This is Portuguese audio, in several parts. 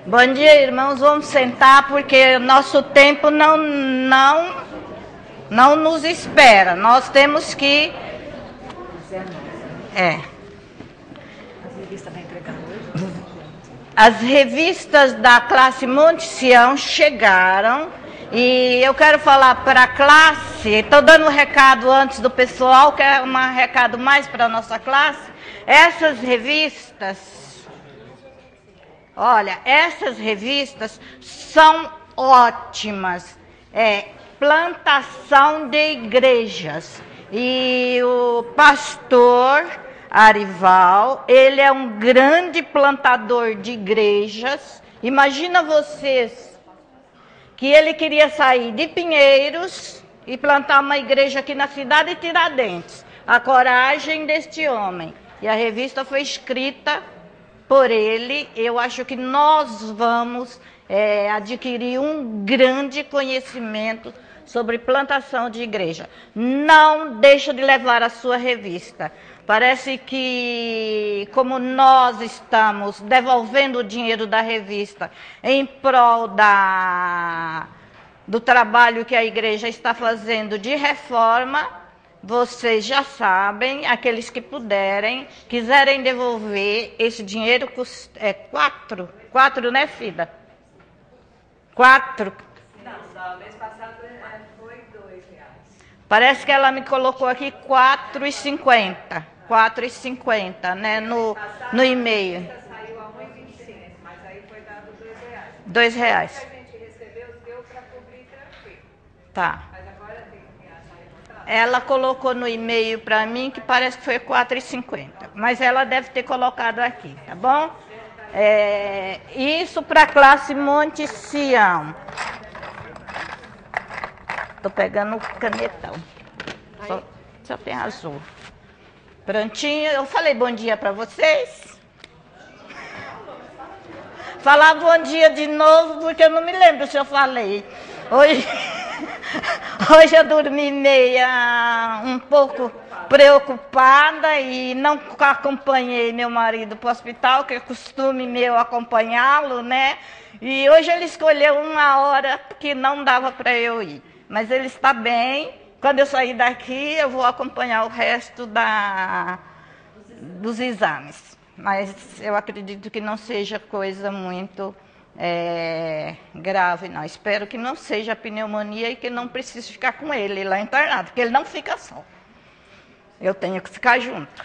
Bom dia, irmãos. Vamos sentar porque nosso tempo não nos espera. Nós temos que... As revistas da classe Monte Sião chegaram e eu quero falar para a classe. Estou dando um recado antes do pessoal, que é um recado mais para a nossa classe. Essas revistas... Olha, essas revistas são ótimas. Plantação de igrejas. E o pastor Arival, ele é um grande plantador de igrejas. Imagina vocês que ele queria sair de Pinheiros e plantar uma igreja aqui na cidade de Tiradentes. A coragem deste homem. E a revista foi escrita por ele. Eu acho que nós vamos adquirir um grande conhecimento sobre plantação de igreja. Não deixa de levar a sua revista. Parece que, como nós estamos devolvendo o dinheiro da revista em prol do trabalho que a igreja está fazendo de reforma, vocês já sabem, aqueles que quiserem devolver esse dinheiro, quatro, né, Fida? 4. Não, só mês passado foi R$2. Parece que ela me colocou aqui R$4,50. R$4,50, né, no e-mail. Saiu a R$1,25, mas aí foi dado R$2. R$2. O que a gente recebeu deu para cobrir tranquilo. Tá. Mas agora tem que sair. Ela colocou no e-mail para mim que parece que foi R$4,50. Mas ela deve ter colocado aqui, tá bom? Isso para a classe Monte Sião. Tô pegando o canetão. Só tem azul. Prontinho. Eu falei bom dia para vocês. Falar bom dia de novo, porque eu não me lembro se eu falei. Hoje eu dormi um pouco preocupada e não acompanhei meu marido para o hospital, que é costume meu acompanhá-lo, né? E hoje ele escolheu uma hora que não dava para eu ir. Mas ele está bem. Quando eu sair daqui, eu vou acompanhar o resto dos exames. Mas eu acredito que não seja coisa muito grave, não. Espero que não seja pneumonia e que não precise ficar com ele lá internado, porque ele não fica só. Eu tenho que ficar junto.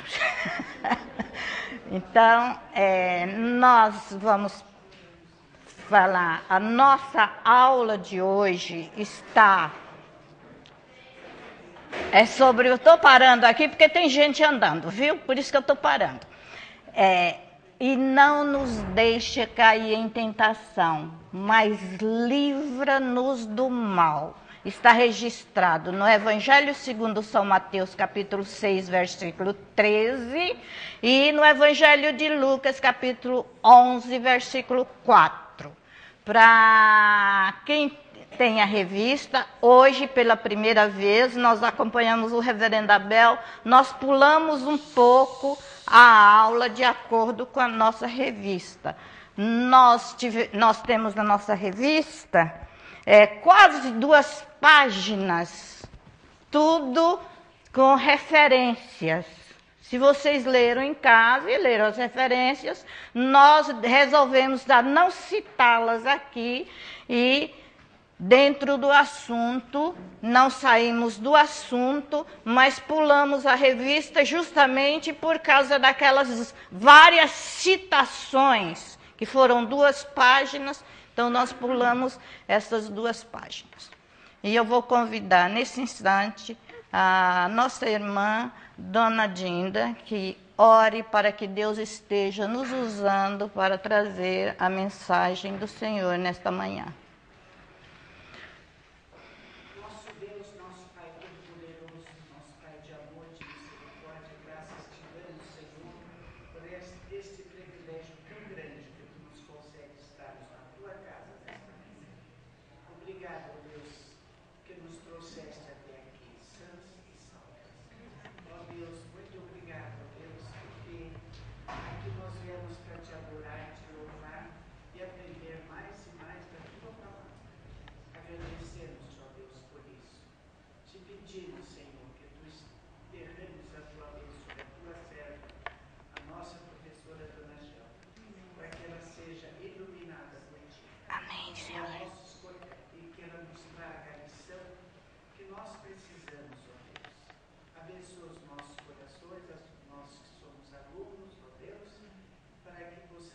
Então, nós vamos falar. A nossa aula de hoje está... eu estou parando aqui porque tem gente andando, viu? Por isso que eu estou parando. E não nos deixe cair em tentação, mas livra-nos do mal. Está registrado no Evangelho segundo São Mateus, capítulo 6, versículo 13, e no Evangelho de Lucas, capítulo 11, versículo 4. Para quem tem a revista, hoje, pela primeira vez, nós acompanhamos o reverendo Abel, nós pulamos um pouco a aula de acordo com a nossa revista. Nós temos na nossa revista quase 2 páginas, tudo com referências. Se vocês leram em casa e leram as referências, nós resolvemos não citá-las aqui e... Dentro do assunto, não saímos do assunto, mas pulamos a revista justamente por causa daquelas várias citações, que foram 2 páginas, então nós pulamos essas 2 páginas. E eu vou convidar nesse instante a nossa irmã, Dona Dinda, que ore para que Deus esteja nos usando para trazer a mensagem do Senhor nesta manhã. Nós viemos para te adorar, te louvar e aprender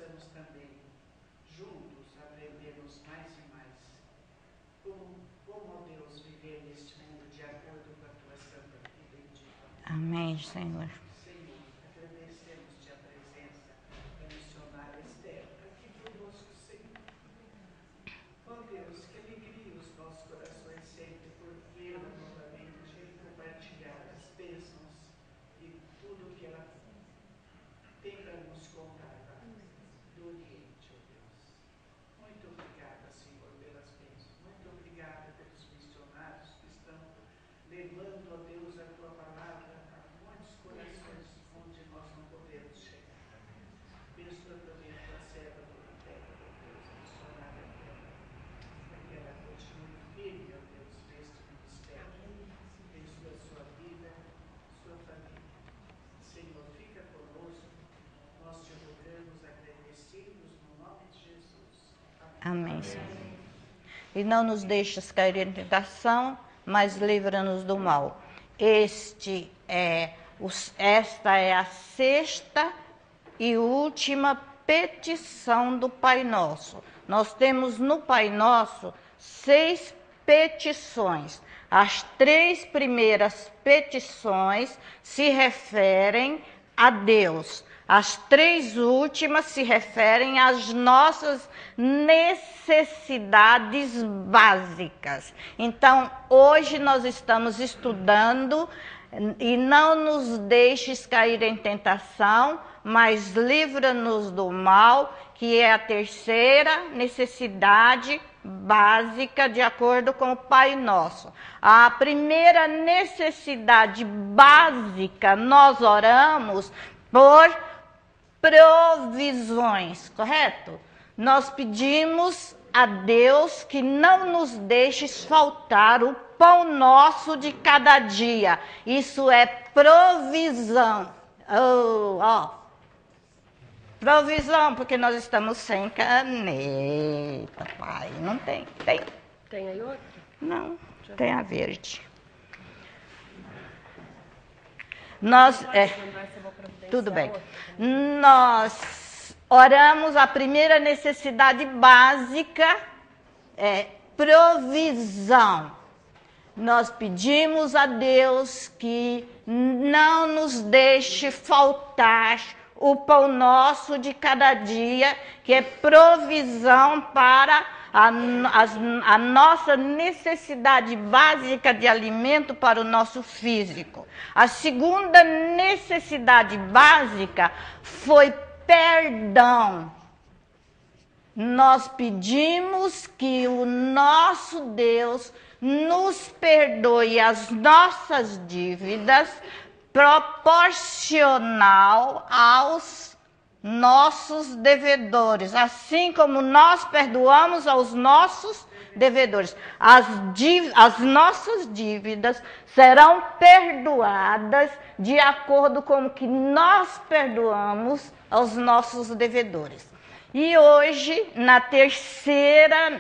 possamos também, juntos, aprendermos mais e mais como, ó Deus, viver neste mundo de acordo com a tua santa e bendita. Amém, Senhor. Senhor, agradecemos-te a presença da missionária Esther aqui conosco, Senhor. Ó Deus, que alegria os nossos corações sempre por vê-la novamente e compartilhar as bênçãos e tudo que ela tem para nos contar do Oriente, ó Deus. Muito obrigada, Senhor, pelas bênçãos. Muito obrigada pelos missionários que estão levando, ó Deus, a tua palavra a muitos corações onde nós não podemos chegar. Abençoa também a tua serva do Império, ó Deus, a missionária dela, para que ela continue firme, ó Deus, neste ministério. Abençoa a sua vida, sua família. Senhor, fica conosco. Nós te rogamos, agradecidos no nome de Jesus. Amém, Senhor. E não nos deixes cair em tentação, mas livra-nos do mal. Esta é a sexta e última petição do Pai Nosso. Nós temos no Pai Nosso 6 petições. As 3 primeiras petições se referem a Deus. As 3 últimas se referem às nossas necessidades básicas. Então, hoje nós estamos estudando e não nos deixes cair em tentação, mas livra-nos do mal, que é a terceira necessidade básica de acordo com o Pai Nosso. A primeira necessidade básica, nós oramos por provisões, correto? Nós pedimos a Deus que não nos deixe faltar o pão nosso de cada dia. Isso é provisão. Provisão, porque nós estamos sem caneta, pai. Não tem. Tem? Tem aí outra? Não, tem a verde. Nós, tudo bem. Nós oramos, a primeira necessidade básica é provisão. Nós pedimos a Deus que não nos deixe faltar o pão nosso de cada dia, que é provisão para a nossa necessidade básica de alimento para o nosso físico. A segunda necessidade básica foi perdão. Nós pedimos que o nosso Deus nos perdoe as nossas dívidas proporcional aos nossos devedores, assim como nós perdoamos aos nossos devedores. As nossas dívidas serão perdoadas de acordo com o que nós perdoamos aos nossos devedores. E hoje, na terceira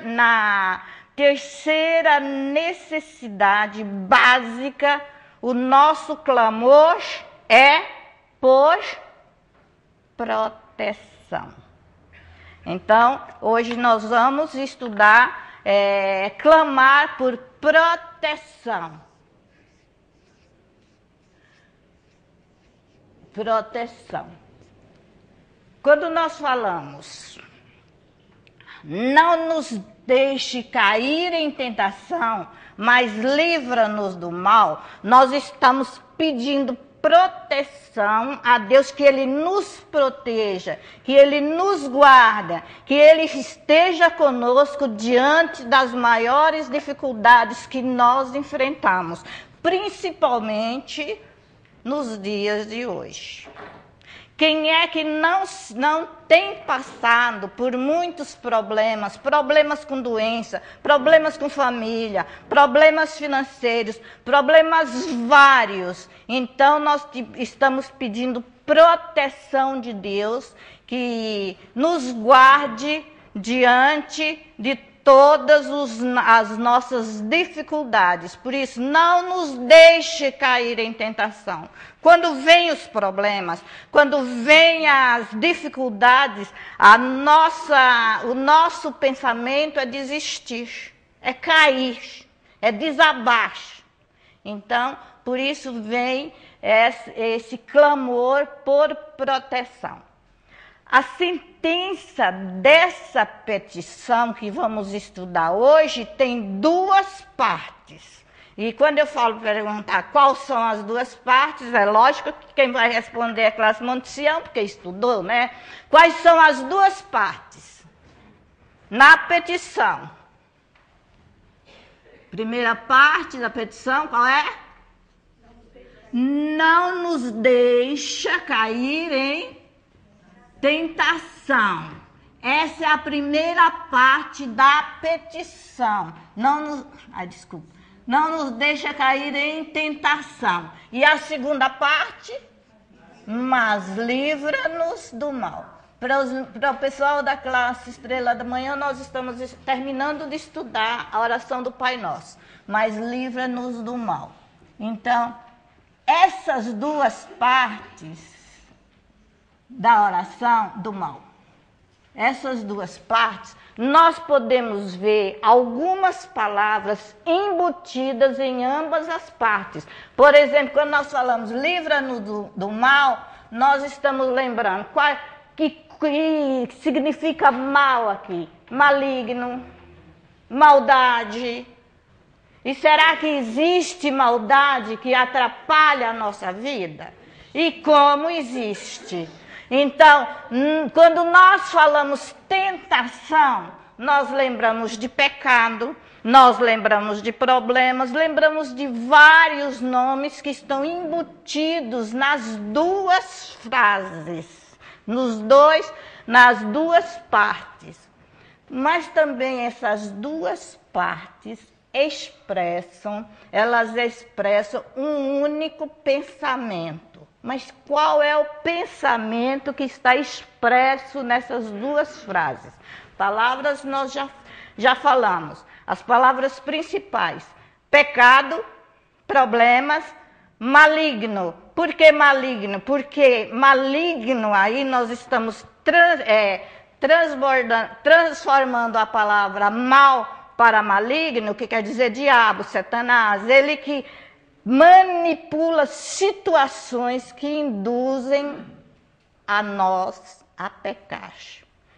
necessidade básica, o nosso clamor é por proteção. Então, hoje nós vamos estudar, clamar por proteção. Proteção. Quando nós falamos, não nos deixe cair em tentação, mas livra-nos do mal, nós estamos pedindo proteção a Deus, que Ele nos proteja, que Ele nos guarda, que Ele esteja conosco diante das maiores dificuldades que nós enfrentamos, principalmente nos dias de hoje. Quem é que não tem passado por muitos problemas, problemas com doença, problemas com família, problemas financeiros, problemas vários. Então nós estamos pedindo proteção de Deus, que nos guarde diante de todas as nossas dificuldades. Por isso, não nos deixe cair em tentação. Quando vêm os problemas, quando vêm as dificuldades, o nosso pensamento é desistir, é cair, é desabar. Então, por isso vem esse clamor por proteção. A sentença dessa petição que vamos estudar hoje tem duas partes. E quando eu falo perguntar quais são as duas partes, é lógico que quem vai responder é a classe Monte Sião, porque estudou, né? Quais são as duas partes? Na petição. Primeira parte da petição, qual é? Não nos deixa cair em tentação. Essa é a primeira parte da petição. Não nos deixa cair em tentação. E a segunda parte? Mas livra-nos do mal. Para o pessoal da classe Estrela da Manhã, nós estamos terminando de estudar a oração do Pai Nosso. Mas livra-nos do mal. Então, essas duas partes da oração do mal. Essas duas partes, nós podemos ver algumas palavras embutidas em ambas as partes. Por exemplo, quando nós falamos livra-nos do mal, nós estamos lembrando que significa mal aqui. Maligno, maldade. E será que existe maldade que atrapalha a nossa vida? E como existe? Então, quando nós falamos tentação, nós lembramos de pecado, nós lembramos de problemas, lembramos de vários nomes que estão embutidos nas duas frases, nas duas partes. Mas também essas duas partes elas expressam um único pensamento. Mas qual é o pensamento que está expresso nessas duas frases? Palavras nós já falamos. As palavras principais: pecado, problemas, maligno. Por que maligno? Porque maligno aí nós estamos transformando a palavra mal para maligno, que quer dizer diabo, Satanás. Ele que manipula situações que induzem a nós a pecar.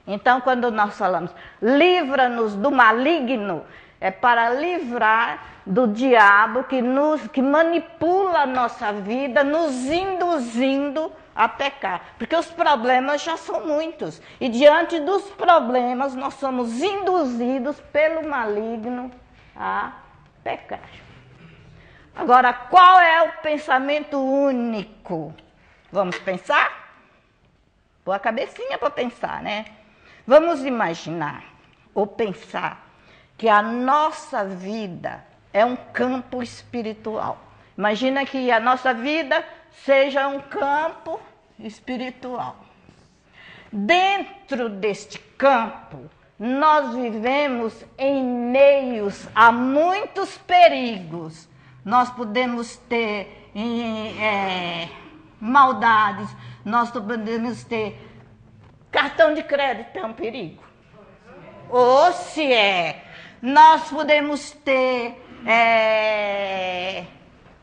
Então, quando nós falamos livra-nos do maligno, é para livrar do diabo que manipula a nossa vida, nos induzindo a pecar. Porque os problemas já são muitos. E diante dos problemas, nós somos induzidos pelo maligno a pecar. Agora, qual é o pensamento único? Vamos pensar? Pôr a cabecinha para pensar, né? Vamos imaginar ou pensar que a nossa vida é um campo espiritual. Imagina que a nossa vida seja um campo espiritual. Dentro deste campo, nós vivemos em meios a muitos perigos. Nós podemos ter maldades, nós podemos ter cartão de crédito, é um perigo. Ou nós podemos ter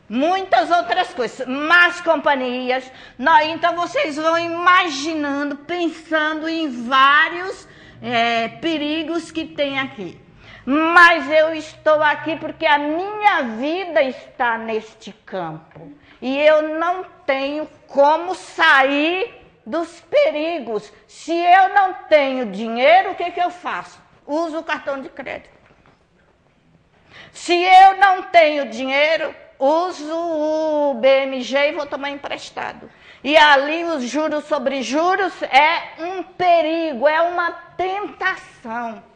muitas outras coisas, más companhias. Então vocês vão imaginando, pensando em vários perigos que tem aqui. Mas eu estou aqui porque a minha vida está neste campo. E eu não tenho como sair dos perigos. Se eu não tenho dinheiro, o que eu faço? Uso o cartão de crédito. Se eu não tenho dinheiro, uso o BMG e vou tomar emprestado. E ali os juros sobre juros é um perigo, é uma tentação.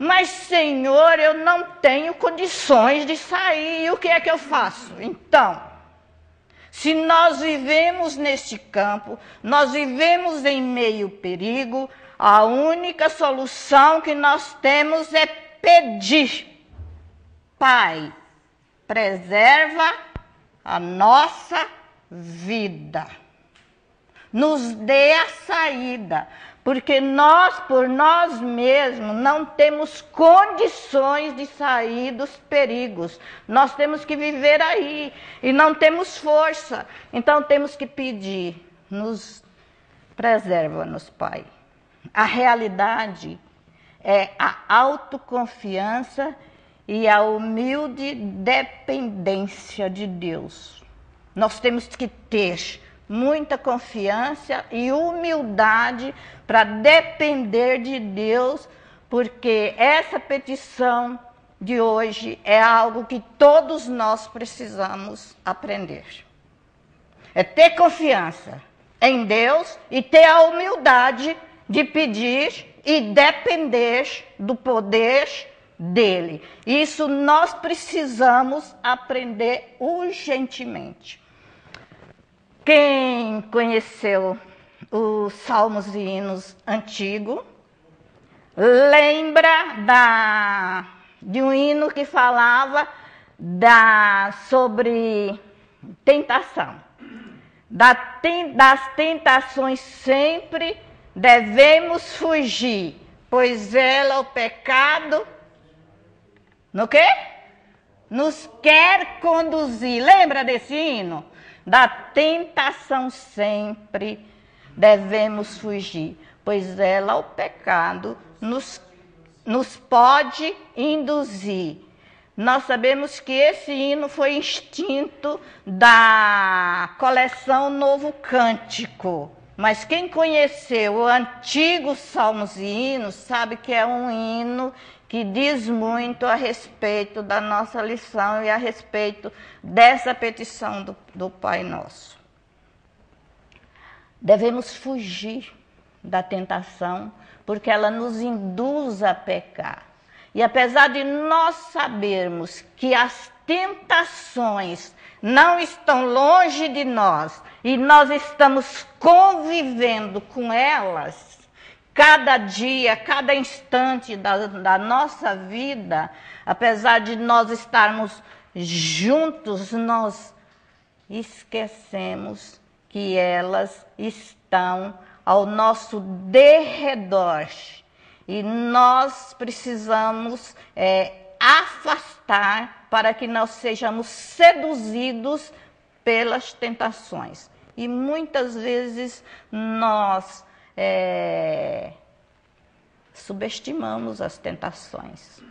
Mas, Senhor, eu não tenho condições de sair. E o que é que eu faço? Então, se nós vivemos neste campo, nós vivemos em meio perigo, a única solução que nós temos é pedir: Pai, preserva a nossa vida. Nos dê a saída, porque nós, por nós mesmos, não temos condições de sair dos perigos. Nós temos que viver aí e não temos força. Então temos que pedir: nos preserva-nos, Pai. A realidade é a autoconfiança e a humilde dependência de Deus. Nós temos que ter muita confiança e humildade para depender de Deus, porque essa petição de hoje é algo que todos nós precisamos aprender. É ter confiança em Deus e ter a humildade de pedir e depender do poder dele. Isso nós precisamos aprender urgentemente. Quem conheceu os Salmos e Hinos antigos, lembra de um hino que falava sobre tentação. Das tentações sempre devemos fugir, pois ela, o pecado, no quê? Nos quer conduzir. Lembra desse hino? Da tentação sempre devemos fugir, pois ela, o pecado, nos pode induzir. Nós sabemos que esse hino foi extinto da coleção Novo Cântico, mas quem conheceu o antigo Salmos e Hinos sabe que é um hino que diz muito a respeito da nossa lição e a respeito dessa petição do Pai Nosso. Devemos fugir da tentação, porque ela nos induz a pecar. E apesar de nós sabermos que as tentações não estão longe de nós, e nós estamos convivendo com elas, cada dia, cada instante da nossa vida, apesar de nós estarmos juntos, nós esquecemos que elas estão ao nosso derredor. E nós precisamos afastar para que não sejamos seduzidos pelas tentações. E muitas vezes nós subestimamos as tentações.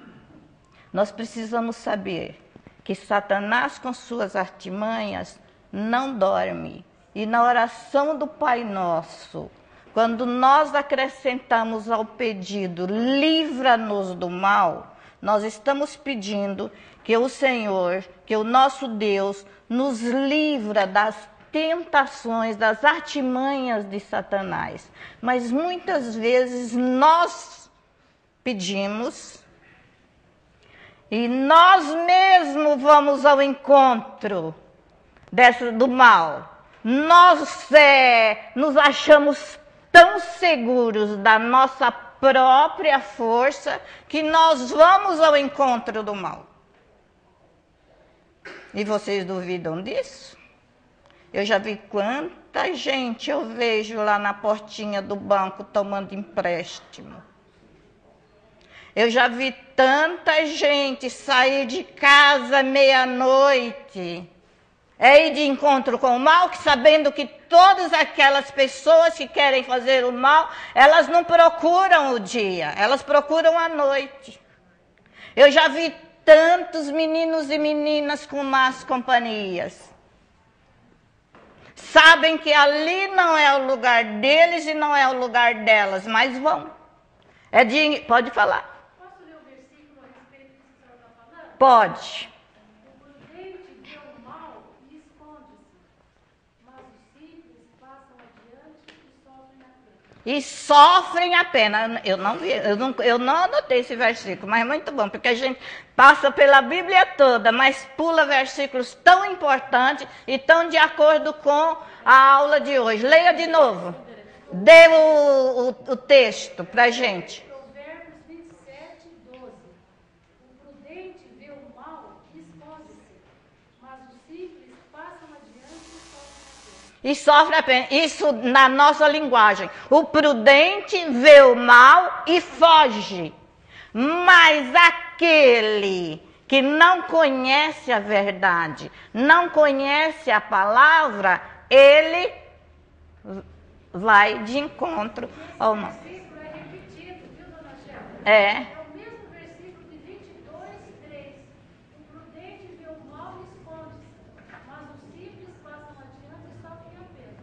Nós precisamos saber que Satanás, com suas artimanhas, não dorme. E na oração do Pai Nosso, quando nós acrescentamos ao pedido, livra-nos do mal, nós estamos pedindo que o Senhor, que o nosso Deus, nos livra das tentações, das artimanhas de Satanás. Mas muitas vezes nós pedimos e nós mesmos vamos ao encontro do mal. Nós nos achamos tão seguros da nossa própria força que nós vamos ao encontro do mal. E vocês duvidam disso? Eu já vi quanta gente eu vejo lá na portinha do banco tomando empréstimo. Eu já vi tanta gente sair de casa meia-noite, ir de encontro com o mal, que sabendo que todas aquelas pessoas que querem fazer o mal, elas não procuram o dia, elas procuram a noite. Eu já vi tantos meninos e meninas com más companhias. Sabem que ali não é o lugar deles e não é o lugar delas, mas vão. Pode falar. Posso ler o versículo a respeito do que o senhor está falando? Pode. O prudente vê o mal e esconde-se, mas os simples passam adiante e sofrem a pena. Eu não anotei esse versículo, mas é muito bom, porque a gente passa pela Bíblia toda, mas pula versículos tão importantes e tão de acordo com a aula de hoje. Leia de novo. Dê o texto para a gente. Provérbios 27, 12. E sofre a pena. Isso na nossa linguagem. O prudente vê o mal e foge. Mas aquele que não conhece a verdade, não conhece a palavra, ele vai de encontro ao mal. Esse versículo é repetido, viu, dona Sheila? É. É o mesmo versículo de 22:3. O prudente vê o mal e esconde-se, mas os simples passam adiante e sofrem a pena.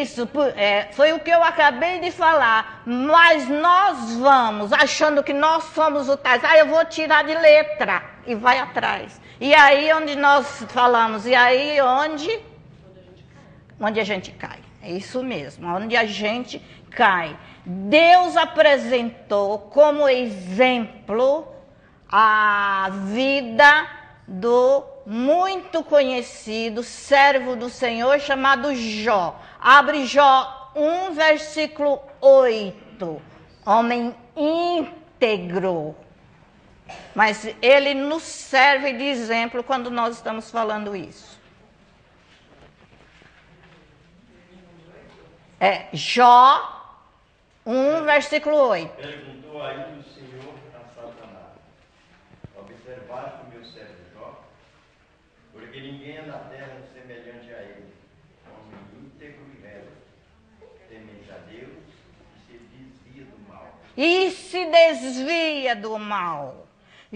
Isso, foi o que eu acabei de falar. Mas nós vamos achando que nós somos o tais. Eu vou tirar de letra. E vai atrás. E aí onde nós falamos, e aí onde a gente cai. É isso mesmo, onde a gente cai. Deus apresentou como exemplo a vida do muito conhecido servo do Senhor chamado Jó. Abre Jó 1, versículo 8. Homem íntegro. Mas ele nos serve de exemplo quando nós estamos falando isso. Jó 1, versículo 8. Perguntou aí o Senhor a Satanás: observaste o meu servo Jó? Porque ninguém é na terra semelhante a ele, homem íntegro e reto, temente a Deus e se desvia do mal. E se desvia do mal.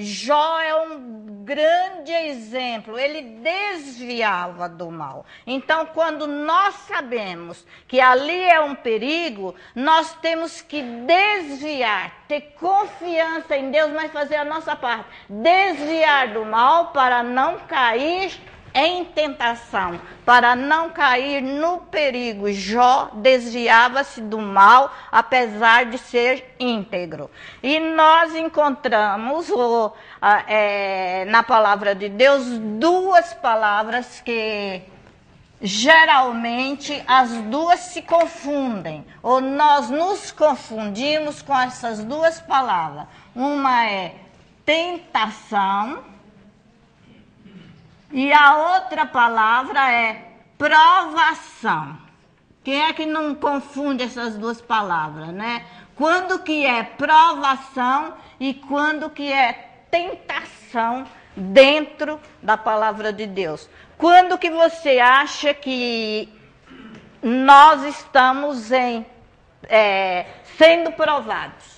Jó é um grande exemplo, ele desviava do mal. Então, quando nós sabemos que ali é um perigo, nós temos que desviar, ter confiança em Deus, mas fazer a nossa parte. Desviar do mal para não cair em tentação, para não cair no perigo. Jó desviava-se do mal, apesar de ser íntegro. E nós encontramos na palavra de Deus duas palavras que geralmente as duas se confundem, ou nós nos confundimos com essas duas palavras. Uma é tentação, e a outra palavra é provação. Quem é que não confunde essas duas palavras, né? Quando que é provação e quando que é tentação dentro da palavra de Deus? Quando que você acha que nós estamos sendo provados?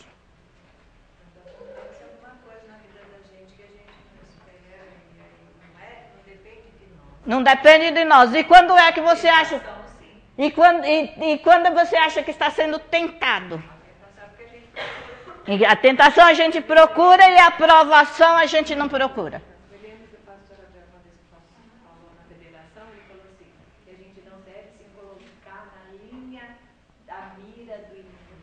Não depende de nós. E quando é que você acha? E quando você acha que está sendo tentado? A tentação a gente procura e a aprovação a gente não procura. Eu lembro que o pastor Abel, uma vez que falou na federação, ele falou assim, que a gente não deve se colocar na linha da mira do inimigo.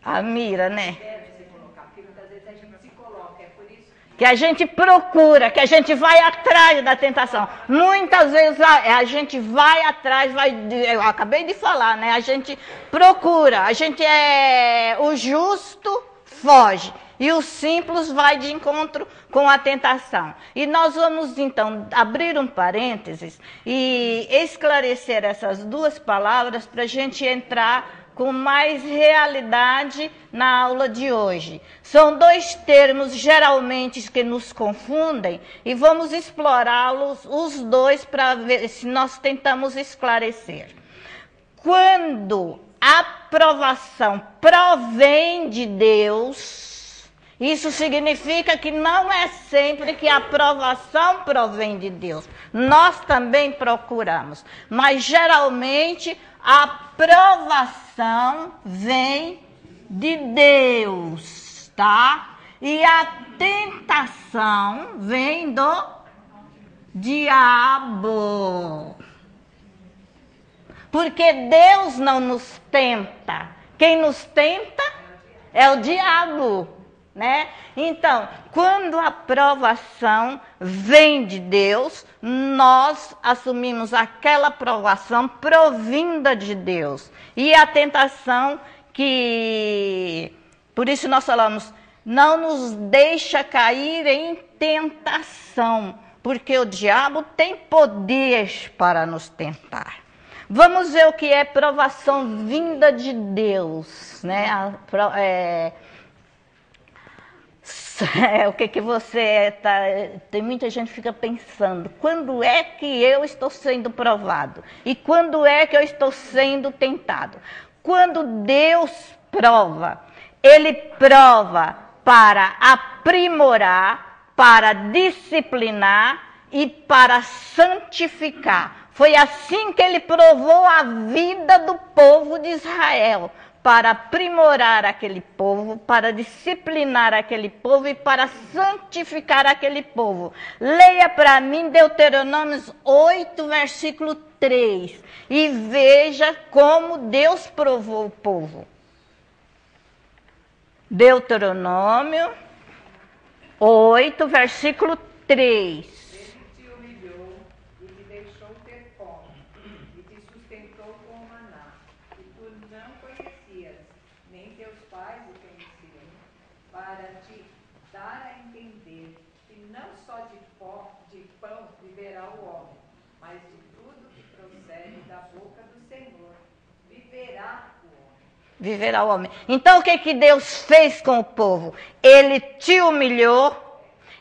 A mira, né? Deve se colocar, porque muitas vezes a gente se coloca, é por isso Que a gente procura, que a gente vai atrás da tentação. Muitas vezes a gente vai atrás, eu acabei de falar, né? A gente procura, o justo foge e o simples vai de encontro com a tentação. E nós vamos então abrir um parênteses e esclarecer essas duas palavras para a gente entrar com mais realidade na aula de hoje. São dois termos geralmente que nos confundem e vamos explorá-los os dois para ver se nós tentamos esclarecer. Quando a aprovação provém de Deus, isso significa que não é sempre que a aprovação provém de Deus. Nós também procuramos, mas geralmente a aprovação vem de Deus, tá? E a tentação vem do diabo. Porque Deus não nos tenta. Quem nos tenta é o diabo, né? Então, quando a provação vem de Deus, nós assumimos aquela provação provinda de Deus. E a tentação por isso nós falamos, não nos deixa cair em tentação, porque o diabo tem poder para nos tentar. Vamos ver o que é provação vinda de Deus, né? O que você tá? Tem muita gente que fica pensando, quando é que eu estou sendo provado? E quando é que eu estou sendo tentado? Quando Deus prova, Ele prova para aprimorar, para disciplinar e para santificar. Foi assim que Ele provou a vida do povo de Israel, para aprimorar aquele povo, para disciplinar aquele povo e para santificar aquele povo. Leia para mim Deuteronômio 8, versículo 3, e veja como Deus provou o povo. Deuteronômio 8, versículo 3. Viverá o homem. Então o que Deus fez com o povo? Ele te humilhou,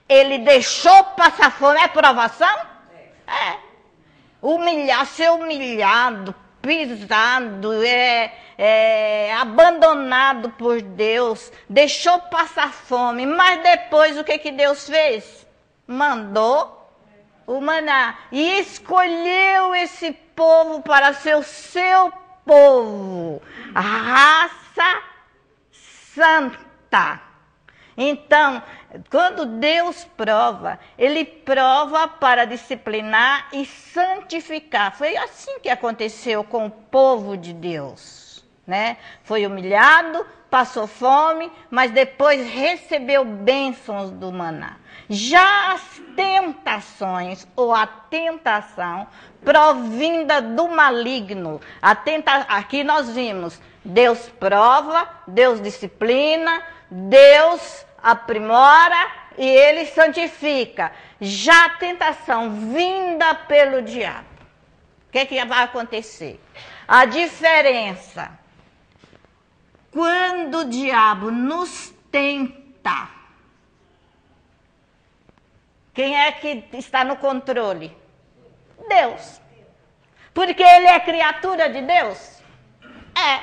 Ele deixou passar fome. É provação? É. Ser humilhado, pisado, abandonado por Deus, deixou passar fome. Mas depois o que Deus fez? Mandou o maná. E escolheu esse povo para ser o seu povo, a raça santa. Então, quando Deus prova, Ele prova para disciplinar e santificar. Foi assim que aconteceu com o povo de Deus, né? Foi humilhado, passou fome, mas depois recebeu bênçãos do maná. Já as tentações ou a tentação provinda do maligno, aqui nós vimos, Deus prova, Deus disciplina, Deus aprimora e Ele santifica. Já a tentação vinda pelo diabo, o que vai acontecer? A diferença, quando o diabo nos tenta, quem é que está no controle? Deus. Porque Ele é criatura de Deus? É.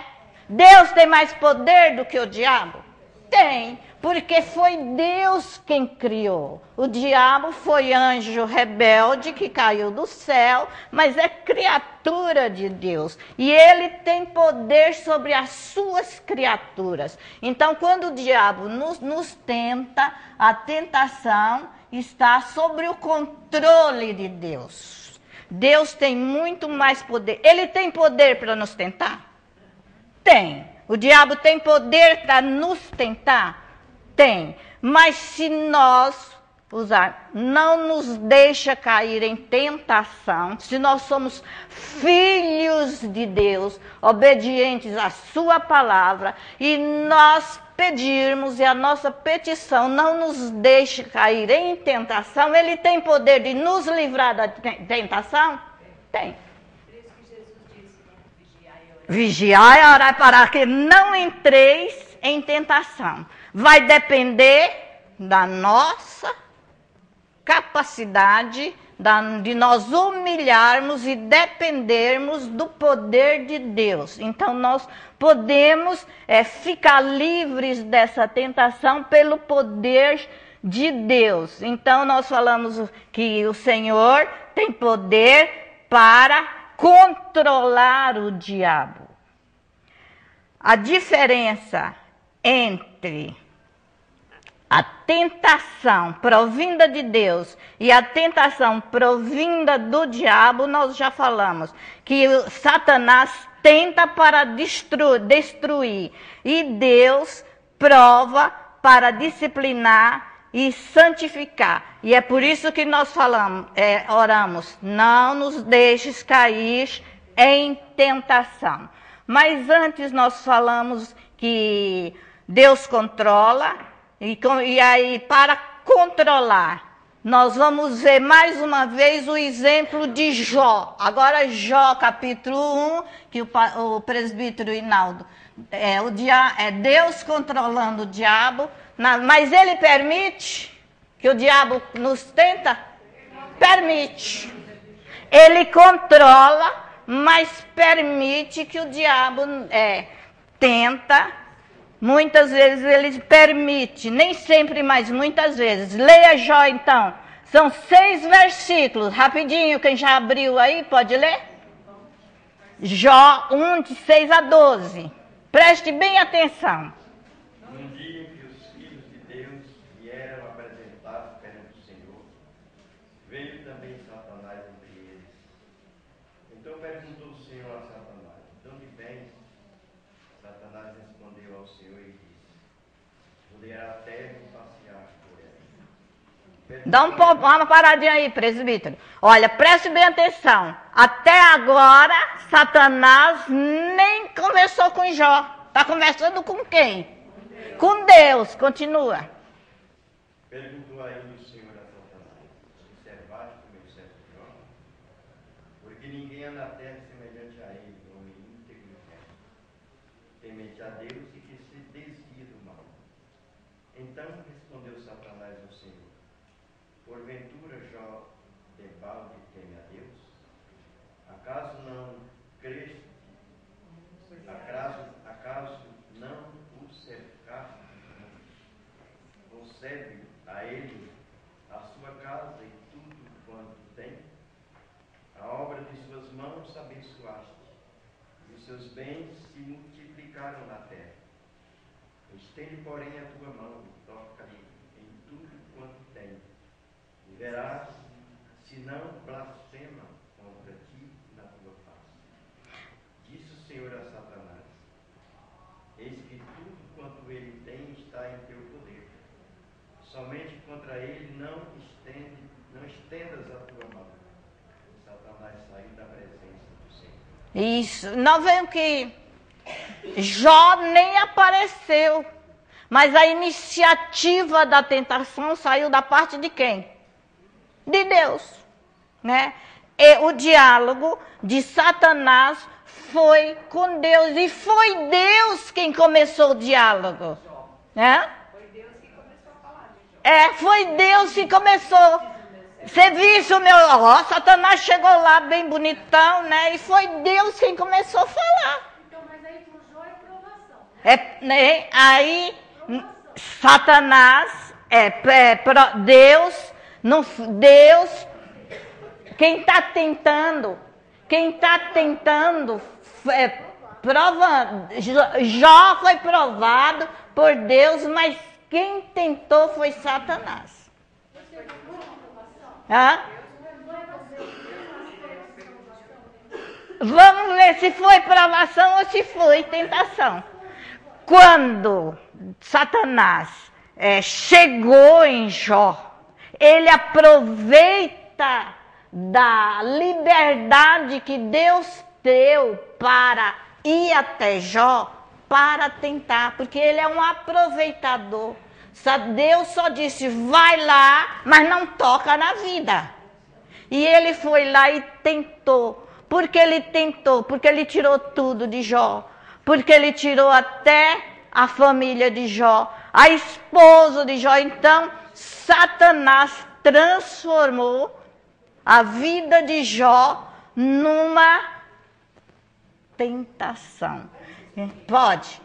Deus tem mais poder do que o diabo? Tem. Porque foi Deus quem criou. O diabo foi anjo rebelde que caiu do céu, mas é criatura de Deus. E Ele tem poder sobre as suas criaturas. Então, quando o diabo nos tenta, a tentação está sobre o controle de Deus. Deus tem muito mais poder. Ele tem poder para nos tentar? Tem. O diabo tem poder para nos tentar? Tem. Mas se nós não nos deixa cair em tentação, se nós somos filhos de Deus, obedientes à sua palavra, e nós pedirmos e a nossa petição não nos deixe cair em tentação, Ele tem poder de nos livrar da tentação? Tem. Por isso que Jesus disse, né? Vigiai e orai para que não entreis em tentação. Vai depender da nossa capacidade, de nós humilharmos e dependermos do poder de Deus. Então, nós podemos ficar livres dessa tentação pelo poder de Deus. Então, nós falamos que o Senhor tem poder para controlar o diabo. A diferença entre a tentação provinda de Deus e a tentação provinda do diabo, nós já falamos, que Satanás tenta para destruir e Deus prova para disciplinar e santificar. E é por isso que nós oramos, não nos deixes cair em tentação. Mas antes nós falamos que Deus controla, e aí para controlar nós vamos ver mais uma vez o exemplo de Jó. Agora Jó, capítulo 1, que o presbítero Hinaldo, é Deus controlando o diabo, mas ele permite que o diabo nos tenta? Permite. Ele controla, mas permite que o diabo tenta. Muitas vezes ele permite, nem sempre, mas muitas vezes. Leia Jó então. São 6 versículos. Rapidinho, quem já abriu aí, pode ler? Jó 1, de 6 a 12. Preste bem atenção. Num dia em que os filhos de Deus vieram apresentar-se perante o Senhor, veio também Satanás entre eles. Então perguntou o Senhor a Satanás: de onde vens? Satanás respondeu ao Senhor e disse: poderá a terra e passear por ela. Dá uma paradinha aí, presbítero. Olha, preste bem atenção. Até agora, Satanás nem conversou com Jó. Está conversando com quem? Com Deus. Continua. Perguntou ainda o Senhor a Satanás: observaste o meu servo Jó? Porque ninguém há na terra semelhante a ele, homem íntegro e reto, temente a Deus e que se desvia do mal. Então respondeu Satanás ao Senhor: porventura Jó debalde teme a Deus? Acaso não creste? Acaso não o cercaste? Concede a ele a sua casa e tudo quanto tem? A obra de suas mãos abençoaste, e os seus bens se multiplicaram na terra. Estende, porém, a tua mão e toca-lhe em tudo quanto tem, e verás se não blasfema contra ti na tua face. Disse o Senhor a Satanás: eis que tudo quanto ele tem está em teu poder. Somente contra ele não estendas a tua mão. E Satanás saiu da presença do Senhor. Isso. Nós vemos que Jó nem apareceu. Mas a iniciativa da tentação saiu da parte de quem? De Deus. Né? E o diálogo de Satanás foi com Deus. E foi Deus quem começou o diálogo. Né? Foi Deus que começou a falar de Jó. Foi Deus que começou. Você viu o meu... Satanás chegou lá bem bonitão, né? E foi Deus quem começou a falar. Então, mas aí pro Jó é provação. Aí, Satanás, Deus, quem está tentando, Jó foi provado por Deus, mas quem tentou foi Satanás. Vamos ver se foi provação ou se foi tentação. Quando Satanás chegou em Jó, ele aproveita da liberdade que Deus deu para ir até Jó para tentar, porque ele é um aproveitador. Deus só disse, vai lá, mas não toca na vida. E ele foi lá e tentou. Por que ele tentou? Porque ele tirou tudo de Jó. Porque ele tirou até a família de Jó, a esposa de Jó. Então, Satanás transformou a vida de Jó numa tentação. Pode?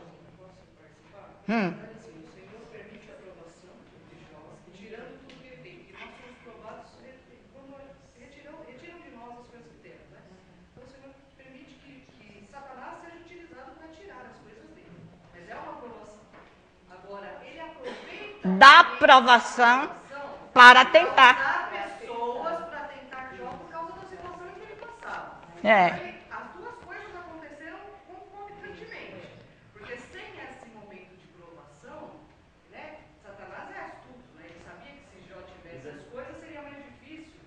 Da provação para tentar. Pessoas para tentar Jó por causa da situação em que ele passava. As duas coisas aconteceram concomitantemente. Porque sem esse momento de provação, né, Satanás é astuto, né? Ele sabia que se Jó tivesse as coisas seria mais difícil.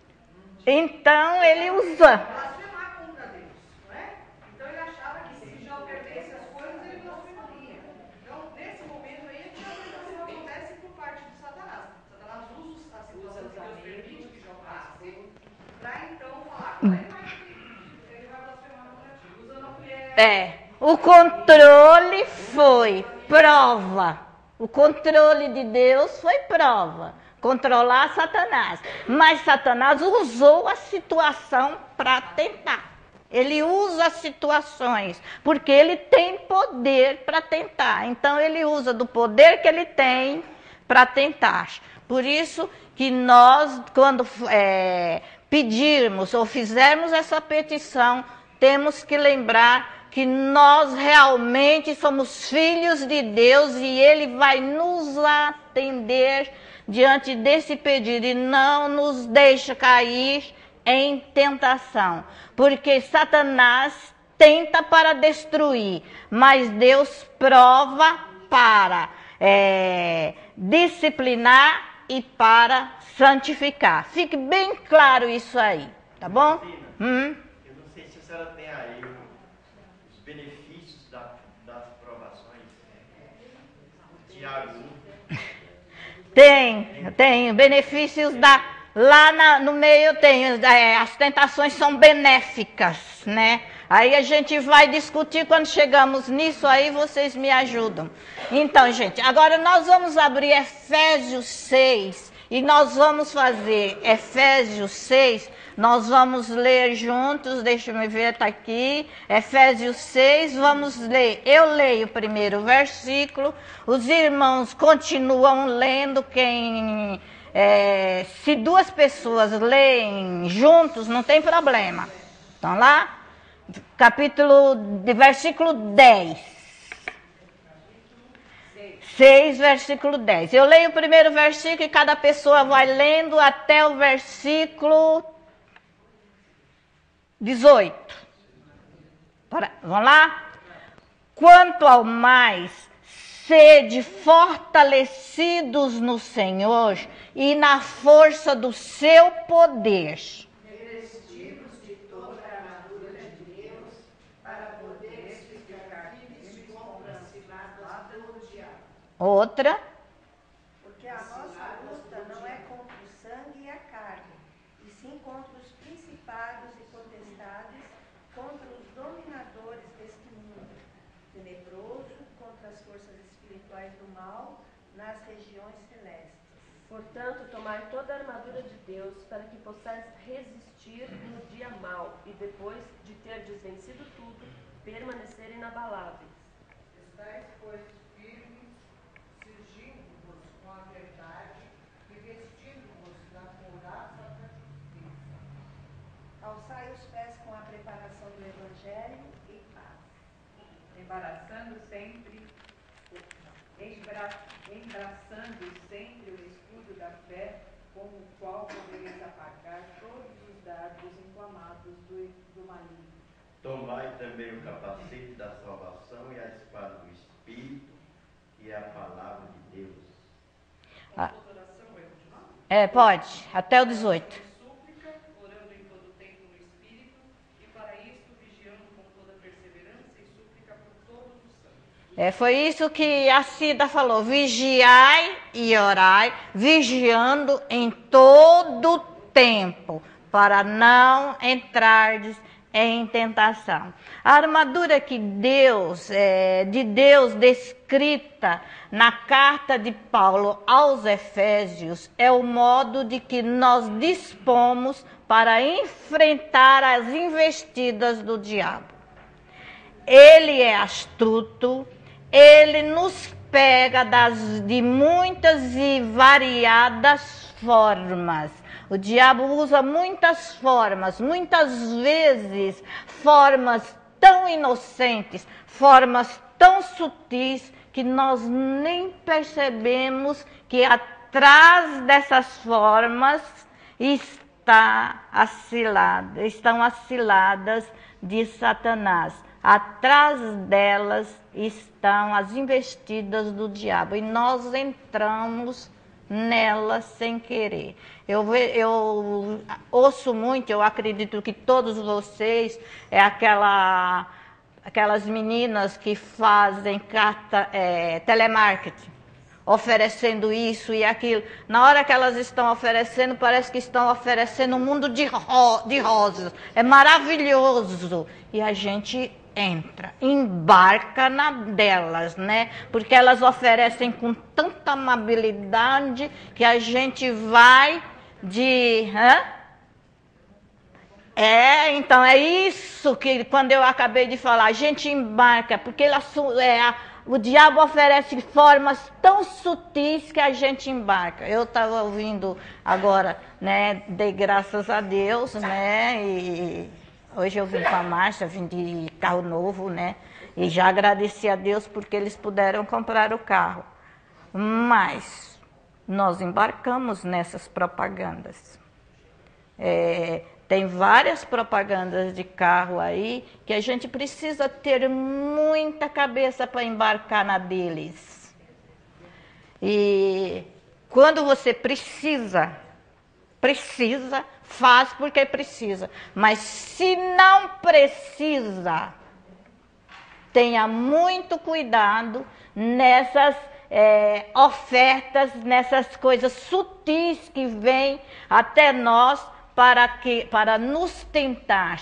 Então ele usa. Blasfemar contra Deus, não é? Então ele achava que se Jó perdesse as coisas, ele blasfemaria. Então, nesse momento aí, a tentação acontece por parte de Satanás. Satanás usa a situação que Deus permite O controle foi prova. O controle de Deus foi prova. Controlar Satanás. Mas Satanás usou a situação para tentar. Ele usa as situações, porque ele tem poder para tentar. Então ele usa do poder que ele tem para tentar. Por isso que nós, quando pedirmos ou fizermos essa petição, temos que lembrar que nós realmente somos filhos de Deus e Ele vai nos atender diante desse pedido e não nos deixa cair em tentação. Porque Satanás tenta para destruir, mas Deus prova para disciplinar e para santificar. Fique bem claro isso aí, tá bom? Eu não sei se a senhora tem aí os benefícios das provações. Tiago 1. Tem benefícios lá no meio tem, as tentações são benéficas, né? Aí a gente vai discutir quando chegamos nisso, aí vocês me ajudam. Então, gente, agora nós vamos abrir Efésios 6 e nós vamos fazer Efésios 6, nós vamos ler juntos, deixa eu ver, tá aqui, Efésios 6, vamos ler. Eu leio o primeiro versículo, os irmãos continuam lendo, se duas pessoas leem juntos, não tem problema. Então lá, versículo 10. 6, versículo 10. Eu leio o primeiro versículo e cada pessoa vai lendo até o versículo 18. Vamos lá? Quanto ao mais, sede fortalecidos no Senhor e na força do seu poder. Revestidos de toda a armadura de Deus, para poderes ficar firmes contra as ciladas do diabo. Outra. Porque a nossa luta não é contra o sangue e a carne, e sim contra os principados e potestades, contra os dominadores deste mundo tenebroso, contra as forças espirituais do mal nas regiões celestes. Portanto, tomai toda a armadura de Deus, para que possais resistir no dia mau, e depois de terdes vencido tudo, permanecer inabaláveis. Estais, pois, firmes, cingindo-vos com a verdade e vestindo-vos da couraça da justiça. Calçai os pés com a preparação do Evangelho e paz. Embaraçando sempre, embraçando sempre o escudo da fé, com o qual podereis apagar todos os dardos inflamados do maligno. Tomai também o capacete da salvação e a espada do Espírito, que é a palavra de Deus. Pode, até o 18. Súplica, orando em todo tempo no Espírito, e para isto vigiando com toda perseverança e súplica por todos os santos. Foi isso que a Cida falou, vigiai e orai, vigiando em todo tempo, para não entrardes em tentação. A armadura de Deus descrita na carta de Paulo aos Efésios é o modo de que nós dispomos para enfrentar as investidas do diabo. Ele é astuto, ele nos pega de muitas e variadas formas. O diabo usa muitas formas, muitas vezes formas tão inocentes, formas tão sutis, que nós nem percebemos que atrás dessas formas estão as ciladas de Satanás. Atrás delas estão as investidas do diabo e nós entramos nelas sem querer. Eu ouço muito, eu acredito que todos vocês, aquelas meninas que fazem telemarketing, oferecendo isso e aquilo. Na hora que elas estão oferecendo, parece que estão oferecendo um mundo de rosas. É maravilhoso. E a gente entra, embarca na delas, né? Porque elas oferecem com tanta amabilidade que a gente vai de... então é isso que quando eu acabei de falar, a gente embarca, porque o diabo oferece formas tão sutis que a gente embarca. Eu estava ouvindo agora, né? Dei graças a Deus, né? E hoje eu vim com a Márcia, vim de carro novo, né? E já agradeci a Deus porque eles puderam comprar o carro. Mas nós embarcamos nessas propagandas. Tem várias propagandas de carro aí que a gente precisa ter muita cabeça para embarcar na deles. E quando você precisa, faz porque precisa. Mas se não precisa, tenha muito cuidado nessas ofertas, nessas coisas sutis que vêm até nós para nos tentar.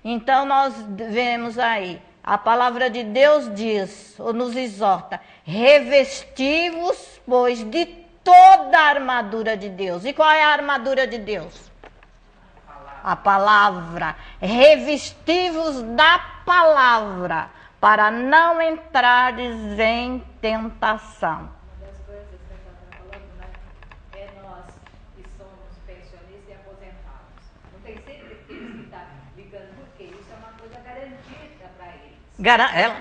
Então nós vemos aí, a palavra de Deus diz, ou nos exorta, revesti-vos, pois, de toda a armadura de Deus. E qual é a armadura de Deus? A palavra. Revesti-vos da palavra, para não entrares em tentação. Uma das coisas que a senhora está falando, né, é nós que somos pensionistas e aposentados. Não tem sempre aqueles que estão ligando, porque isso é uma coisa garantida para eles.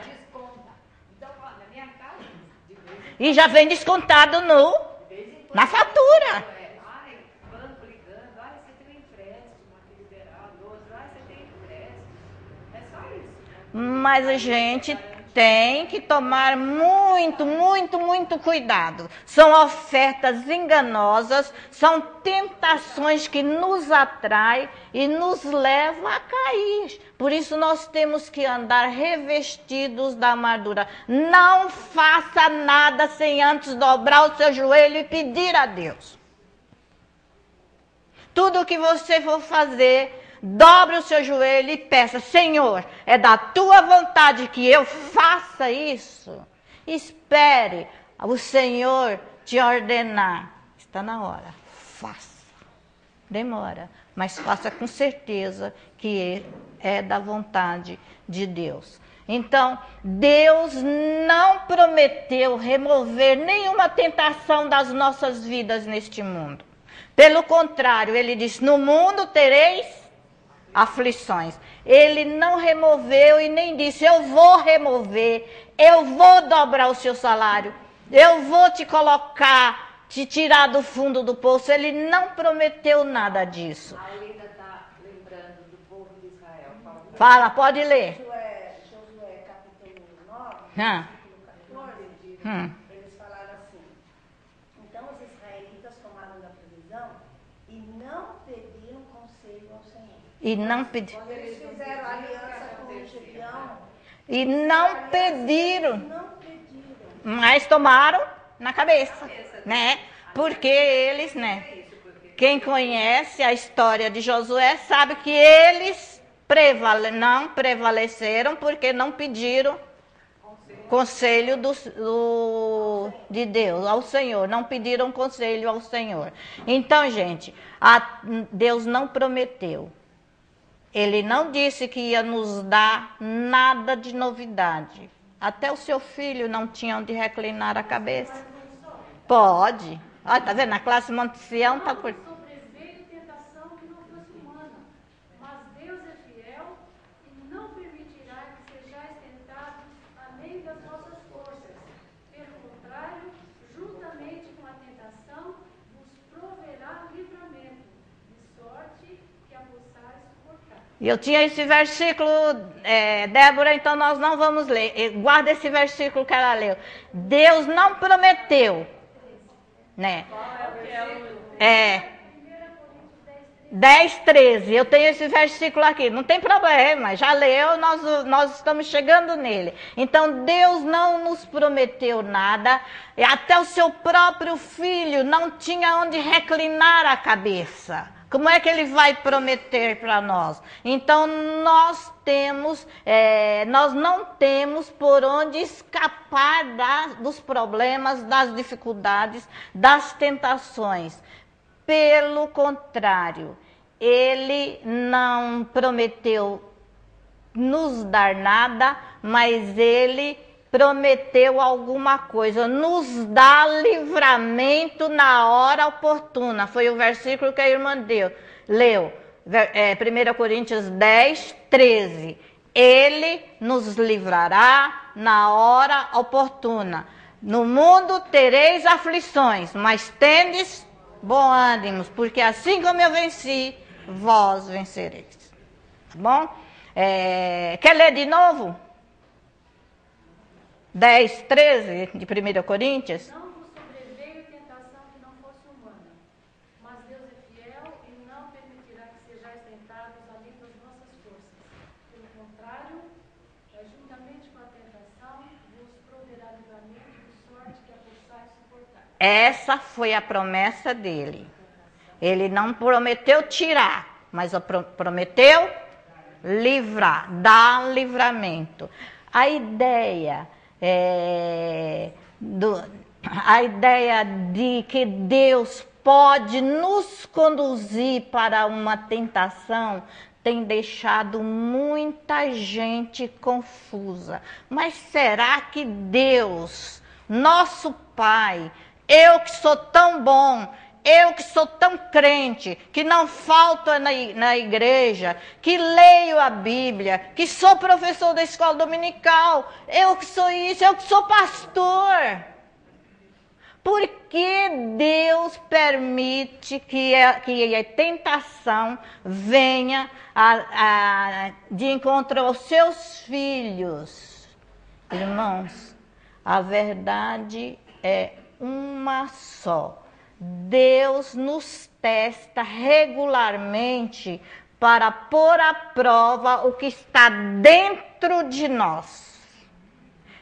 Desconta. Então, ó, na minha casa, de vez em E já vem descontado na fatura. ai, banco ligando, ai, você tem um empréstimo aqui liberado, outro, ai, você tem empréstimo. É só isso. Mas a gente tem que tomar muito cuidado. São ofertas enganosas, são tentações que nos atraem e nos levam a cair. Por isso nós temos que andar revestidos da armadura. Não faça nada sem antes dobrar o seu joelho e pedir a Deus. Tudo o que você for fazer, dobre o seu joelho e peça, Senhor, é da tua vontade que eu faça isso? Espere o Senhor te ordenar. Está na hora, faça. Demora, mas faça com certeza que é da vontade de Deus. Então, Deus não prometeu remover nenhuma tentação das nossas vidas neste mundo. Pelo contrário, Ele disse, no mundo tereis aflições. Ele não removeu e nem disse, eu vou remover, eu vou dobrar o seu salário, eu vou te colocar, te tirar do fundo do poço. Ele não prometeu nada disso. A Lina está lembrando do povo de Israel. Fala, pode ler. Josué capítulo 9, Ah. versículo 14, eles falaram assim, então os israelitas tomaram da provisão e não pediram conselho ao Senhor. E não pediram. Quando eles fizeram aliança com o Gideão, E não pediram. não pediram. Mas tomaram na cabeça, né? Porque eles, né? Quem conhece a história de Josué sabe que eles não prevaleceram porque não pediram conselho de Deus, ao Senhor. Não pediram conselho ao Senhor. Então, gente, Deus não prometeu. Ele não disse que ia nos dar nada de novidade. Até o seu filho não tinha onde reclinar a cabeça. Pode. Olha, tá vendo? A classe Monte Sião tá por... Sobreveio tentação que não fosse humana, mas Deus é fiel e não permitirá que sejais tentados além das vossas forças. Pelo contrário, juntamente com a tentação, vos proverá livramento, de sorte que a possais suportar. E eu tinha esse versículo, Débora, então nós não vamos ler. Guarda esse versículo que ela leu. Deus não prometeu, né? 10:13. Eu tenho esse versículo aqui. Não tem problema, já leu, nós estamos chegando nele. Então Deus não nos prometeu nada. E até o seu próprio filho não tinha onde reclinar a cabeça. Como é que ele vai prometer para nós? Então nós não temos por onde escapar dos problemas, das dificuldades, das tentações. Pelo contrário, ele não prometeu nos dar nada, mas ele prometeu alguma coisa, nos dá livramento na hora oportuna. Foi o versículo que a irmã leu, 1 Coríntios 10, 13. Ele nos livrará na hora oportuna. No mundo tereis aflições, mas tendes bom ânimo, porque assim como eu venci, vós vencereis. Tá bom? Quer ler de novo? 10, 13 de 1 Coríntios? Não vos sobreveio tentação que não fosse humana, mas Deus é fiel e não permitirá que sejais tentados além das vossas forças. Pelo contrário, juntamente com a tentação, vos proverá livramento de sorte que a possais suportar. Essa foi a promessa dele. Ele não prometeu tirar, mas prometeu livrar, dar livramento. A ideia de que Deus pode nos conduzir para uma tentação tem deixado muita gente confusa. Mas será que Deus, nosso Pai, eu que sou tão bom, eu que sou tão crente, que não falto na igreja, que leio a Bíblia, que sou professor da escola dominical, eu que sou isso, eu que sou pastor. Por que Deus permite que a tentação venha de encontro aos seus filhos? Irmãos, a verdade é uma só. Deus nos testa regularmente para pôr à prova o que está dentro de nós.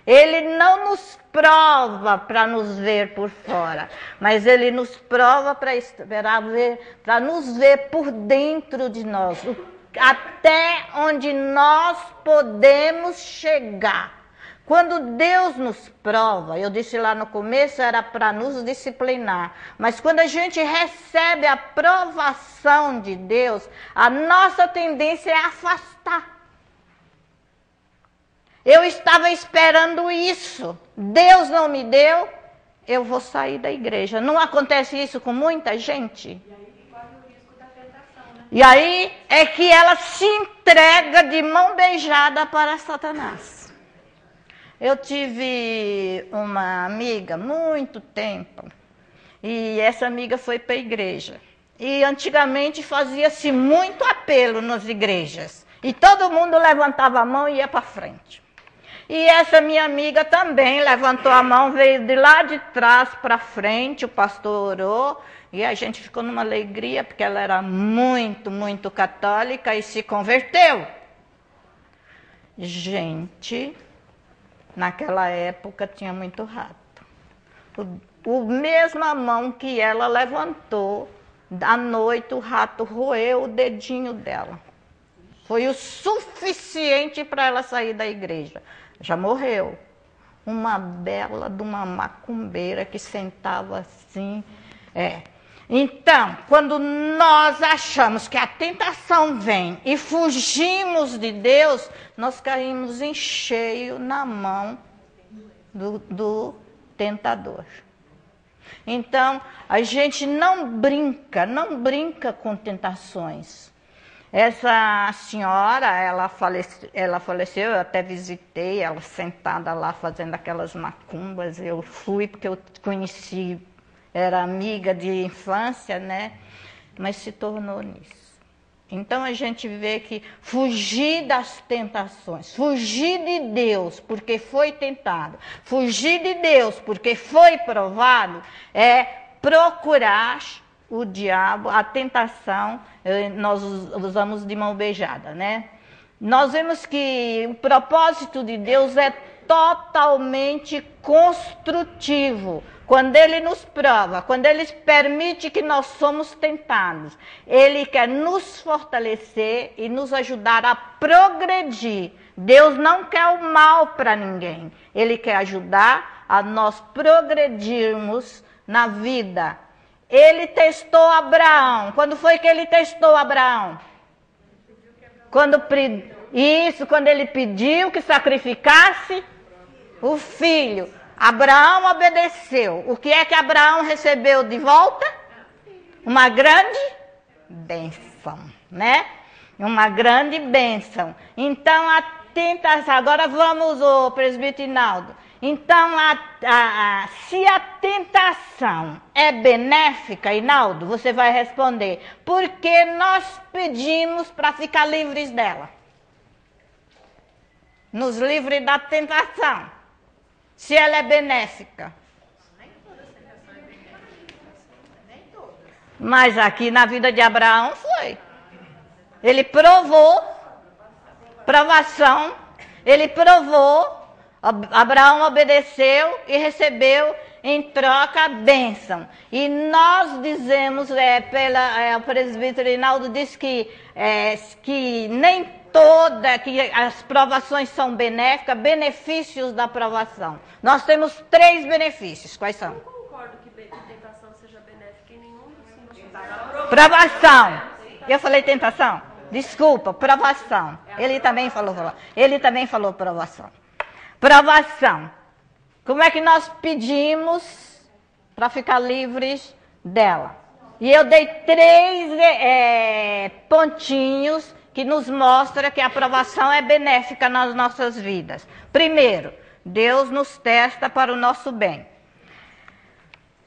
Ele não nos prova para nos ver por fora, mas ele nos prova para nos ver por dentro de nós, até onde nós podemos chegar. Quando Deus nos prova, eu disse lá no começo, era para nos disciplinar. Mas quando a gente recebe a provação de Deus, a nossa tendência é afastar. Eu estava esperando isso. Deus não me deu, eu vou sair da igreja. Não acontece isso com muita gente? E aí é que ela se entrega de mão beijada para Satanás. Eu tive uma amiga muito tempo, e essa amiga foi para a igreja. E antigamente fazia-se muito apelo nas igrejas, e todo mundo levantava a mão e ia para frente. E essa minha amiga também levantou a mão, veio de lá de trás para frente, o pastor orou, e a gente ficou numa alegria, porque ela era muito, muito católica e se converteu. Gente, naquela época tinha muito rato. O mesma mão que ela levantou, à noite o rato roeu o dedinho dela. Foi o suficiente para ela sair da igreja. Já morreu. Uma bela de uma macumbeira que sentava assim. Então, quando nós achamos que a tentação vem e fugimos de Deus, nós caímos em cheio na mão do tentador. Então, a gente não brinca com tentações. Essa senhora, ela faleceu, eu até visitei ela sentada lá fazendo aquelas macumbas. Eu fui porque eu conheci, era amiga de infância, né? Mas se tornou nisso. Então a gente vê que fugir das tentações, fugir de Deus porque foi tentado, fugir de Deus porque foi provado, é procurar o diabo, a tentação, nós usamos de mão beijada, né? Nós vemos que o propósito de Deus é totalmente construtivo. quando Ele nos prova, quando Ele permite que nós somos tentados, Ele quer nos fortalecer e nos ajudar a progredir. Deus não quer o mal para ninguém. Ele quer ajudar a nós progredirmos na vida. Ele testou Abraão. Quando foi que Ele testou Abraão? Quando ele pediu que sacrificasse o filho. Abraão obedeceu. O que é que Abraão recebeu de volta? Uma grande bênção, né? Uma grande bênção. Então, a tentação. Agora vamos, o presbítero Inaldo. Então, se a tentação é benéfica, Inaldo, você vai responder, porque nós pedimos para ficar livres dela. Nos livre da tentação. Se ela é benéfica. Nem todas as tentações são benéficas. Nem todas. Mas aqui na vida de Abraão foi. Ele provou, provação, ele provou, Abraão obedeceu e recebeu em troca a bênção. E nós dizemos, o presbítero Rinaldo diz que nem que as provações são benéficas, benefícios da provação. Nós temos 3 benefícios. Quais são? Eu não concordo que tentação seja benéfica em nenhum dos sentidos. Provação. Eu falei tentação? Desculpa, provação. Ele também falou provação. Provação. Como é que nós pedimos para ficar livres dela? E eu dei 3 pontinhos que nos mostra que a provação é benéfica nas nossas vidas. Primeiro, Deus nos testa para o nosso bem.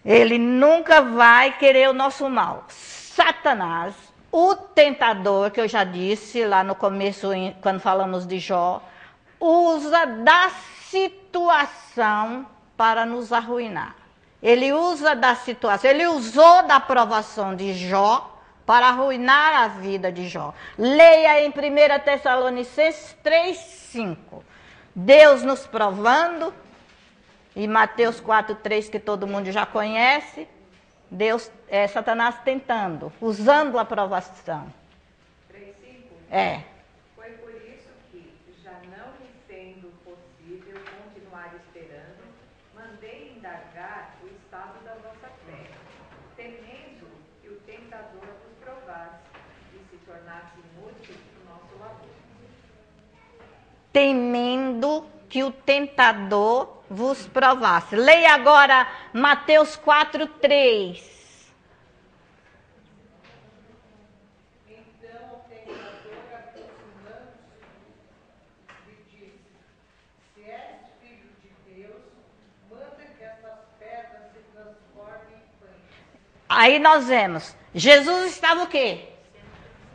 Ele nunca vai querer o nosso mal. Satanás, o tentador, que eu já disse lá no começo, quando falamos de Jó, usa da situação para nos arruinar. Ele usa da situação, ele usou da provação de Jó para arruinar a vida de Jó. Leia em 1 Tessalonicenses 3:5. Deus nos provando, e Mateus 4:3, que todo mundo já conhece, Satanás tentando, usando a provação. 3:5? Foi por isso que, já não me sendo possível continuar esperando, mandei indagar o estado da vossa fé, temendo que o tentador vos provasse e se tornasse inútil o nosso labor. Temendo que o tentador vos provasse. Leia agora Mateus 4:3. Então o tentador, aproximando-se, lhe disse: Se és filho de Deus, manda que essas pedras se transformem em pães. Aí nós vemos, Jesus estava o quê?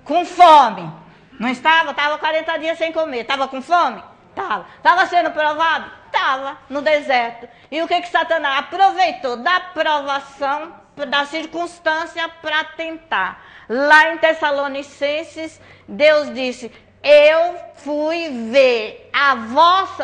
Com fome. Não estava? Estava 40 dias sem comer. Estava com fome? Estava. Estava sendo provado? Estava no deserto. E o que Satanás aproveitou da provação, da circunstância para tentar. Lá em Tessalonicenses, Deus disse: eu fui ver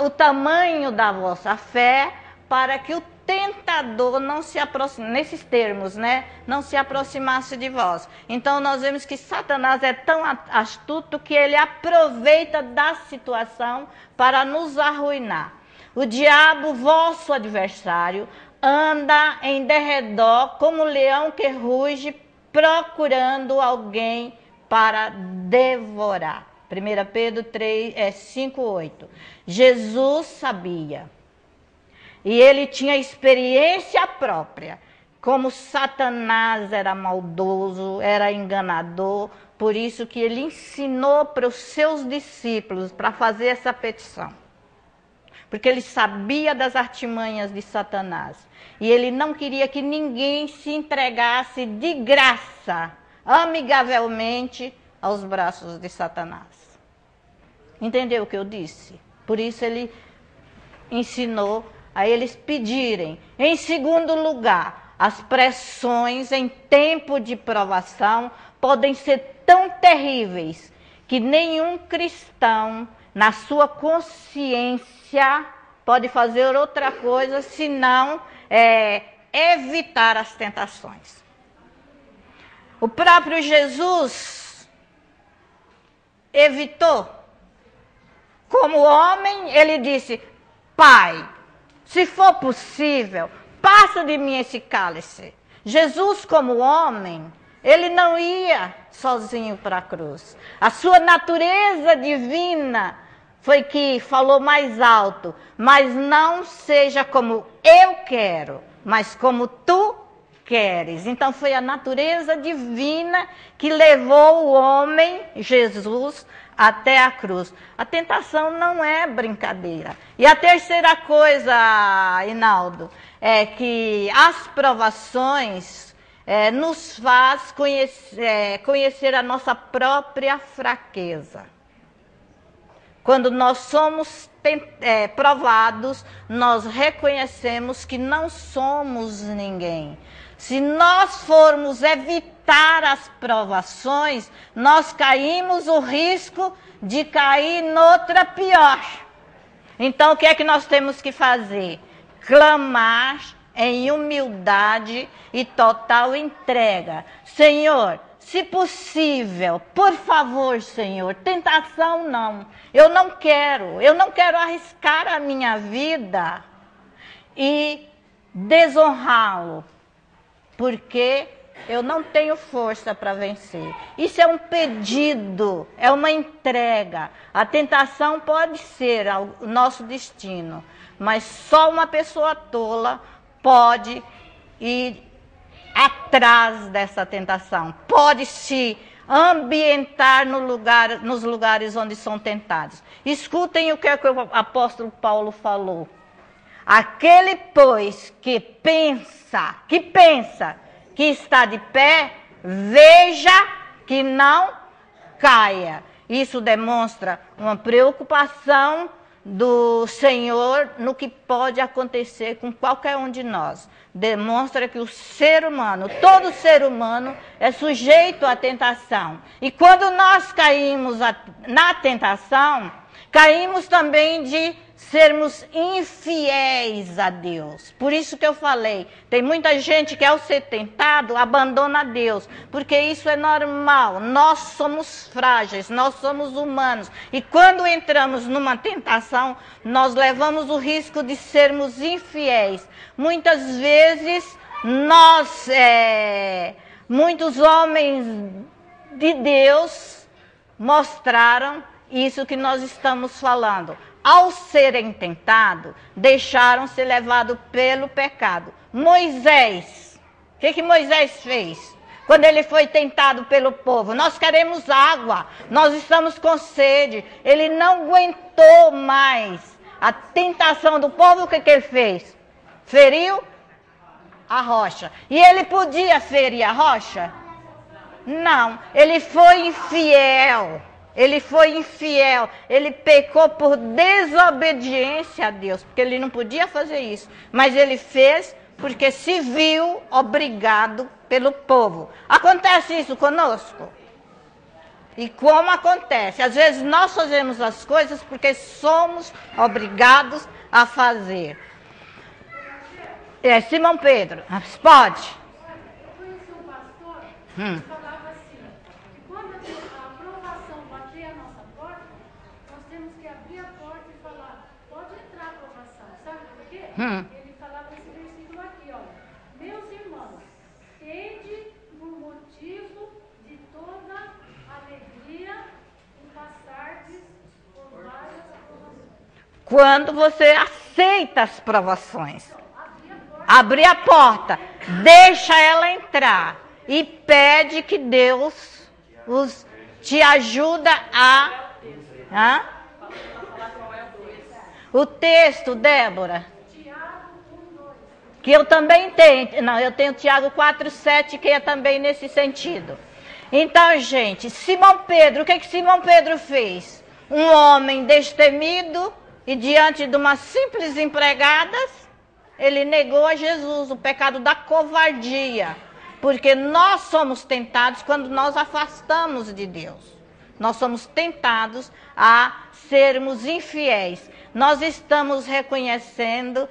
o tamanho da vossa fé, para que o tentador não se aproximasse, nesses termos, né? Não se aproximasse de vós. Então nós vemos que Satanás é tão astuto que ele aproveita da situação para nos arruinar. O diabo, vosso adversário, anda em derredor como leão que ruge, procurando alguém para devorar. 1 Pedro 5:8. Jesus sabia. E ele tinha experiência própria. Como Satanás era maldoso, era enganador. Por isso que ele ensinou para os seus discípulos para fazer essa petição. Porque ele sabia das artimanhas de Satanás. E ele não queria que ninguém se entregasse de graça, amigavelmente, aos braços de Satanás. Entendeu o que eu disse? Por isso ele ensinou a eles pedirem. Em segundo lugar, as pressões em tempo de provação podem ser tão terríveis que nenhum cristão, na sua consciência, pode fazer outra coisa senão evitar as tentações. O próprio Jesus evitou. Como homem, ele disse: Pai, se for possível, passa de mim esse cálice. Jesus, como homem, ele não ia sozinho para a cruz. A sua natureza divina foi que falou mais alto: mas não seja como eu quero, mas como tu queres. Então foi a natureza divina que levou o homem, Jesus, até a cruz. A tentação não é brincadeira. E a terceira coisa, Hinaldo, é que as provações nos faz conhecer a nossa própria fraqueza. Quando nós somos provados, nós reconhecemos que não somos ninguém. Se nós formos evitar as provações, nós caímos o risco de cair noutra pior. Então, o que é que nós temos que fazer? Clamar em humildade e total entrega. Senhor, se possível, por favor, Senhor, tentação não. Eu não quero arriscar a minha vida e desonrá-lo, porque eu não tenho força para vencer. Isso é um pedido, é uma entrega. A tentação pode ser o nosso destino, mas só uma pessoa tola pode ir atrás dessa tentação, pode se ambientar nos lugares onde são tentados. Escutem o que o apóstolo Paulo falou. Aquele, pois, que pensa que está de pé, veja que não caia. Isso demonstra uma preocupação do Senhor no que pode acontecer com qualquer um de nós. Demonstra que o ser humano, todo ser humano, é sujeito à tentação. E quando nós caímos na tentação, caímos também de sermos infiéis a Deus. Por isso que eu falei, tem muita gente que ao ser tentado abandona Deus, porque isso é normal. Nós somos frágeis, nós somos humanos. E quando entramos numa tentação, nós levamos o risco de sermos infiéis. Muitas vezes muitos homens de Deus mostraram isso que nós estamos falando. Ao serem tentados, deixaram-se levados pelo pecado. Moisés, o que Moisés fez? Quando ele foi tentado pelo povo, nós queremos água, nós estamos com sede. Ele não aguentou mais a tentação do povo, o que ele fez? Feriu a rocha. E ele podia ferir a rocha? Não, ele foi infiel. Ele pecou por desobediência a Deus, porque ele não podia fazer isso. Mas ele fez porque se viu obrigado pelo povo. Acontece isso conosco? E como acontece? Às vezes nós fazemos as coisas porque somos obrigados a fazer. Simão Pedro, pode? Eu conheci um pastor que falava assim, que quando a aprovação bater a nossa porta, nós temos que abrir a porta e falar, pode entrar a aprovação. Sabe por quê? Ele falava esse versículo aqui, olha, meus irmãos, tende por motivo de toda alegria em passardes por várias aprovações. Quando você aceita as provações, abrir a porta, deixa ela entrar e pede que Deus te ajuda a... O texto, Débora, que eu também tenho. Não, eu tenho Tiago 4,7, que é também nesse sentido. Então, gente, Simão Pedro, o que Simão Pedro fez? Um homem destemido e diante de umas simples empregadas, ele negou a Jesus, o pecado da covardia. Porque nós somos tentados quando nós afastamos de Deus. Nós somos tentados a sermos infiéis. Nós estamos reconhecendo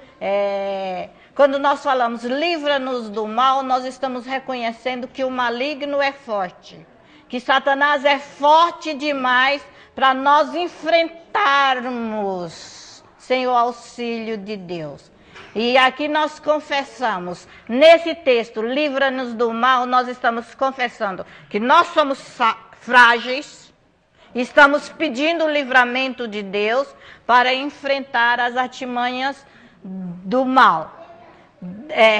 Quando nós falamos livra-nos do mal, nós estamos reconhecendo que o maligno é forte, que Satanás é forte demais para nós enfrentarmos sem o auxílio de Deus. E aqui nós confessamos, nesse texto, livra-nos do mal, nós estamos confessando que nós somos frágeis, estamos pedindo o livramento de Deus para enfrentar as artimanhas do mal.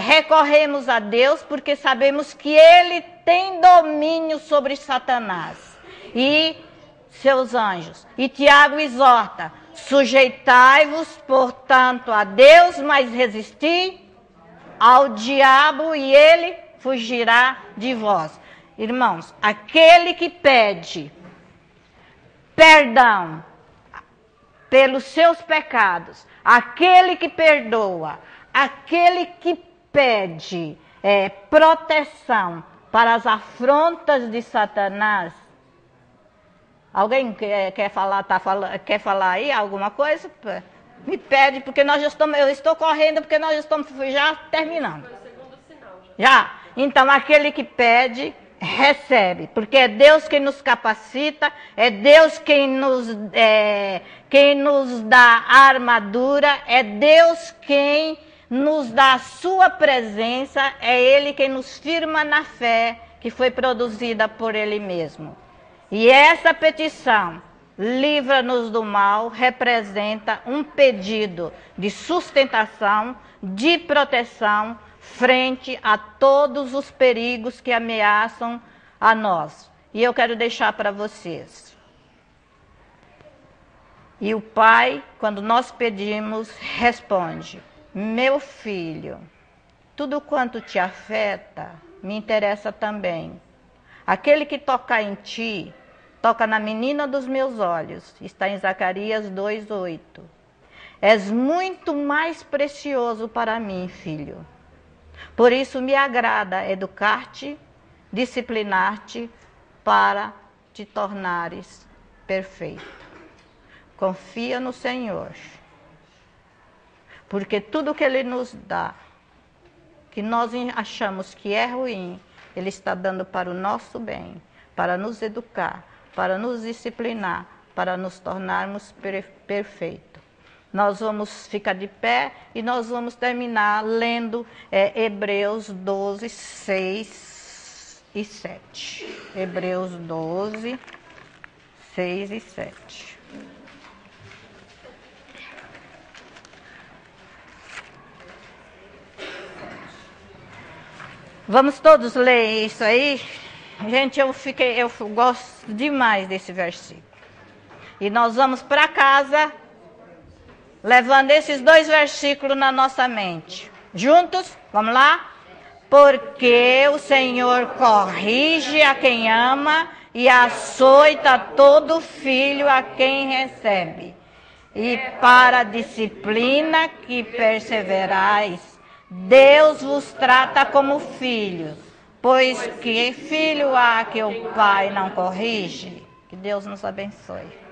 Recorremos a Deus porque sabemos que Ele tem domínio sobre Satanás e seus anjos. E Tiago exorta: sujeitai-vos, portanto, a Deus, mas resisti ao diabo e ele fugirá de vós. Irmãos, aquele que pede perdão pelos seus pecados, aquele que perdoa, aquele que pede proteção para as afrontas de Satanás. Alguém quer falar aí alguma coisa? Me pede, porque eu estou correndo, porque nós estamos já terminando. Foi o segundo sinal já. Então, aquele que pede, recebe, porque é Deus quem nos capacita, é Deus quem nos dá a armadura, é Deus quem nos dá a sua presença, é Ele quem nos firma na fé que foi produzida por Ele mesmo. E essa petição, livra-nos do mal, representa um pedido de sustentação, de proteção, frente a todos os perigos que ameaçam a nós. E eu quero deixar para vocês. E o Pai, quando nós pedimos, responde: meu filho, tudo quanto te afeta, me interessa também. Aquele que tocar em ti, toca na menina dos meus olhos. Está em Zacarias 2:8. És muito mais precioso para mim, filho. Por isso me agrada educar-te, disciplinar-te, para te tornares perfeito. Confia no Senhor, porque tudo que Ele nos dá, que nós achamos que é ruim, Ele está dando para o nosso bem, para nos educar, para nos disciplinar, para nos tornarmos perfeitos. Nós vamos ficar de pé e nós vamos terminar lendo Hebreus 12, 6 e 7. Hebreus 12, 6 e 7. Vamos todos ler isso aí? Gente, eu gosto demais desse versículo. E nós vamos para casa levando esses 2 versículos na nossa mente. Juntos? Vamos lá? Porque o Senhor corrige a quem ama e açoita todo filho a quem recebe. E para a disciplina que perseverais, Deus vos trata como filhos. Pois que filho há que o pai não corrige? Que Deus nos abençoe.